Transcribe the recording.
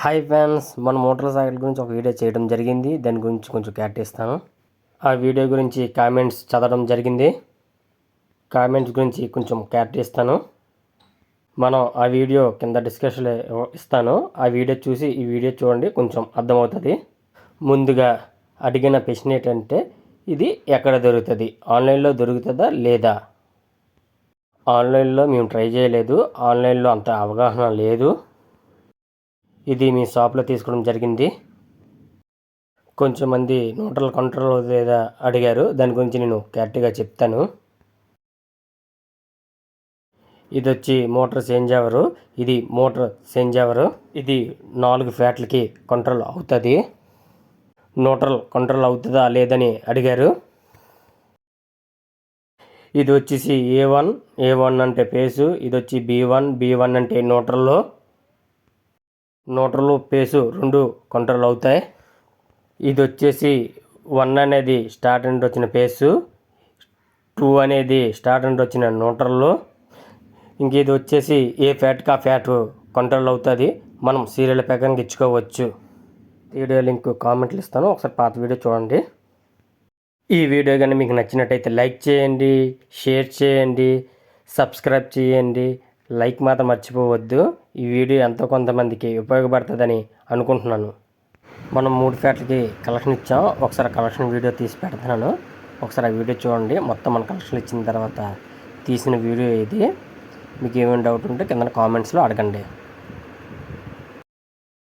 Hi friends, మన motor cycle గురించి ఒక వీడియో చేయడం జరిగింది. దాని గురించి కొంచెం క్లారిటీ ఇస్తాను. ఆ వీడియో గురించి కామెంట్స్ చదవడం జరిగింది. కామెంట్స్ గురించి కొంచెం క్లారిటీ ఇస్తాను. మనం ఆ వీడియో కింద డిస్క్రిప్షన్లో ఇస్తాను. ఆ వీడియో చూసి ఈ వీడియో చూడండి, కొంచెం అర్థమవుతుంది. ముందుగా అడిగిన ప్రశ్న ఏంటంటే, ఇది ఎక్కడ దొరుకుతుంది, ఆన్లైన్లో దొరుకుతుందా లేదా? ఆన్లైన్లో మేము ట్రై చేయలేదు. ఆన్లైన్లో అంత అవగాహన లేదు. ఇది మీ షాప్లో తీసుకోవడం జరిగింది. కొంచెం మంది న్యూట్రల్ కంట్రోల్ లేదా అడిగారు. దాని గురించి నేను క్లారిటీగా చెప్తాను. ఇది వచ్చి మోటార్ చేంజ్ అవరు. ఇది మోటార్ చేంజ్ అవరు. ఇది 4 ఫ్యాట్లకి కంట్రోల్ అవుతుంది. న్యూట్రల్ కంట్రోల్ అవుతుందా లేదని అడిగారు. ఇది వచ్చేసి ఏ1 అంటే పేసు. ఇది వచ్చి బి1 అంటే న్యూట్రల్ పేసు 2 కంట్రోల్ అవుతాయి. ఇది వచ్చేసి 1 అనేది స్టార్ట్ అండ్ వచ్చిన పేసు, 2 అనేది స్టార్ట్ అండ్ వచ్చిన న్యూట్రల్. ఇంక ఇది వచ్చేసి ఏ ఫ్యాట్కి ఆ ఫ్యాట్ కంట్రోల్ అవుతుంది. మనం సీరియల్ ప్రకారంగా ఇచ్చుకోవచ్చు. వీడియో లింక్ కామెంట్లు ఇస్తాను, ఒకసారి పాత వీడియో చూడండి. ఈ వీడియో కానీ మీకు నచ్చినట్టయితే లైక్ చేయండి, షేర్ చేయండి, సబ్స్క్రైబ్ చేయండి. లైక్ మాత్రం మర్చిపోవద్దు. ఈ వీడియో ఎంతో కొంతమందికి ఉపయోగపడుతుందని అనుకుంటున్నాను. మనం 3 ఫ్యాట్లకి కలెక్షన్ ఇచ్చాం. ఒకసారి కలెక్షన్ వీడియో తీసి పెడుతున్నాను. ఒకసారి ఆ వీడియో చూడండి. మొత్తం మన కలెక్షన్ ఇచ్చిన తర్వాత తీసిన వీడియో ఇది. మీకు ఏమైనా డౌట్ ఉంటే కింద కామెంట్స్లో అడగండి.